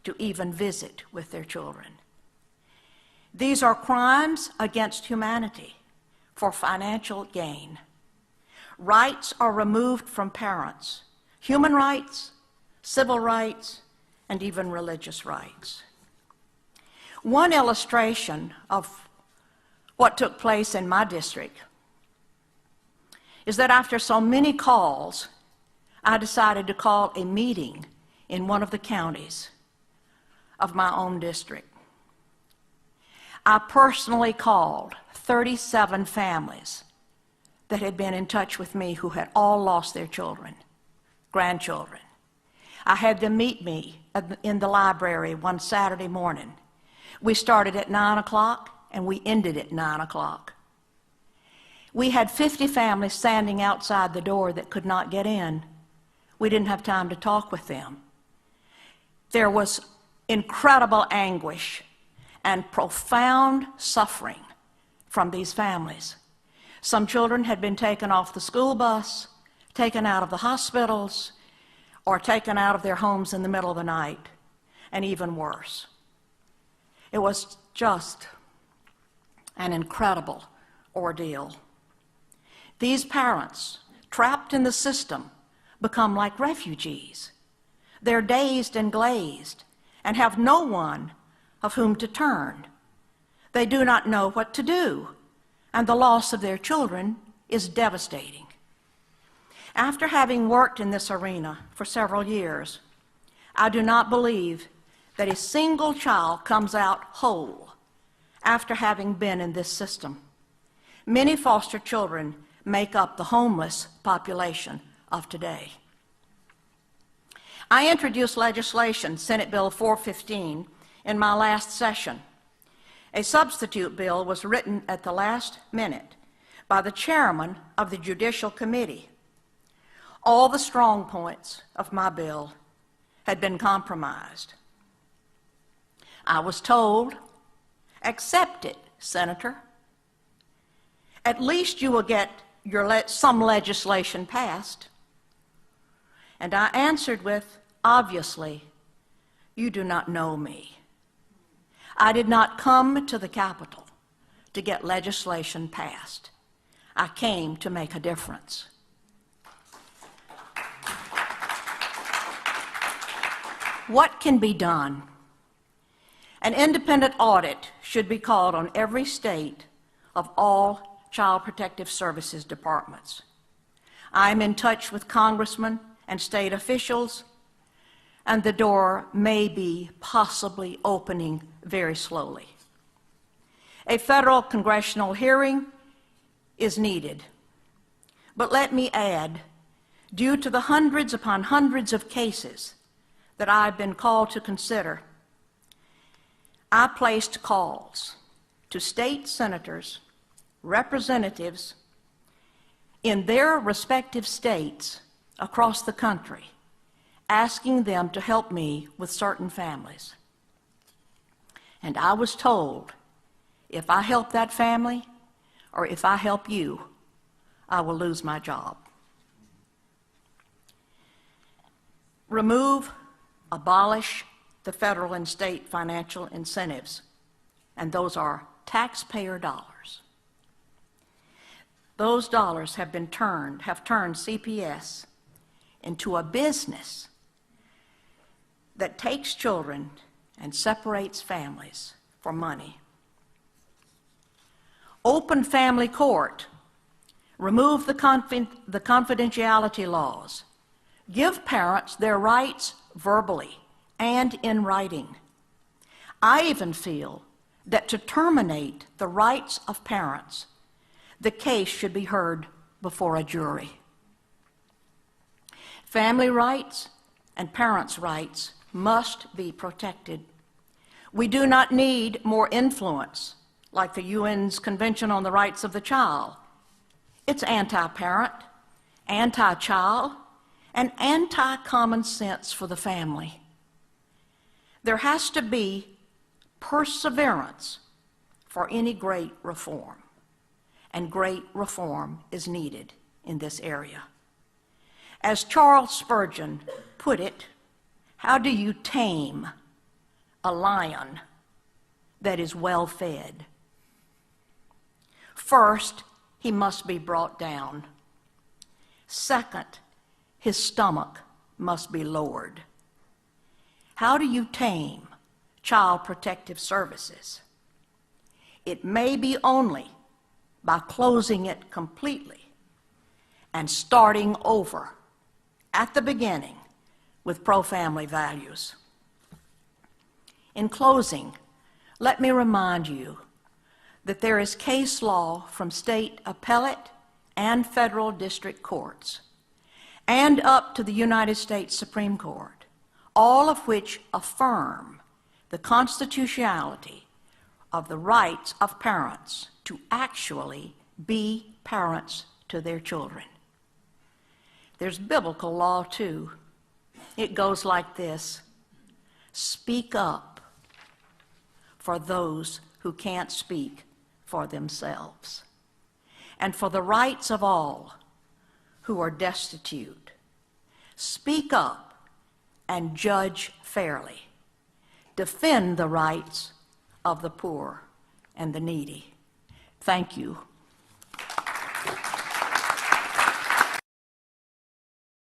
to even visit with their children. These are crimes against humanity for financial gain. Rights are removed from parents, human rights, civil rights, and even religious rights. One illustration of what took place in my district is that after so many calls, I decided to call a meeting in one of the counties of my own district. I personally called 37 families that had been in touch with me who had all lost their children, grandchildren. I had them meet me in the library one Saturday morning. We started at 9 o'clock and we ended at 9 o'clock. We had 50 families standing outside the door that could not get in. We didn't have time to talk with them. There was incredible anguish and profound suffering from these families. Some children had been taken off the school bus, taken out of the hospitals, or taken out of their homes in the middle of the night, and even worse. It was just an incredible ordeal. These parents, trapped in the system, become like refugees. They're dazed and glazed and have no one of whom to turn. They do not know what to do, and the loss of their children is devastating. After having worked in this arena for several years, I do not believe that a single child comes out whole after having been in this system. Many foster children make up the homeless population of today. I introduced legislation, Senate Bill 415, in my last session. A substitute bill was written at the last minute by the chairman of the Judicial Committee. All the strong points of my bill had been compromised. I was told, accept it, Senator. At least you will get some legislation passed. And I answered with, obviously, you do not know me. I did not come to the Capitol to get legislation passed. I came to make a difference. What can be done? An independent audit should be called on every state of all Child Protective Services departments. I am in touch with congressmen and state officials, and the door may be possibly opening very slowly. A federal congressional hearing is needed. But let me add, due to the hundreds upon hundreds of cases that I've been called to consider, I placed calls to state senators, representatives in their respective states across the country, asking them to help me with certain families. And I was told, if I help that family, or if I help you, I will lose my job. Remove, abolish the federal and state financial incentives, and those are taxpayer dollars. Those dollars have turned CPS into a business that takes children and separates families for money. Open family court. Remove the confidentiality laws. Give parents their rights verbally and in writing. I even feel that to terminate the rights of parents, the case should be heard before a jury. Family rights and parents' rights must be protected. We do not need more influence like the UN's Convention on the Rights of the Child. It's anti-parent, anti-child, and anti-common sense for the family. There has to be perseverance for any great reform, and great reform is needed in this area. As Charles Spurgeon put it, how do you tame a lion that is well fed. First, he must be brought down. Second, his stomach must be lowered. How do you tame Child Protective Services? It may be only by closing it completely and starting over at the beginning with pro-family values. In closing, let me remind you that there is case law from state appellate and federal district courts and up to the United States Supreme Court, all of which affirm the constitutionality of the rights of parents to actually be parents to their children. There's biblical law too. It goes like this: speak up for those who can't speak for themselves, and for the rights of all who are destitute. Speak up and judge fairly. Defend the rights of the poor and the needy. Thank you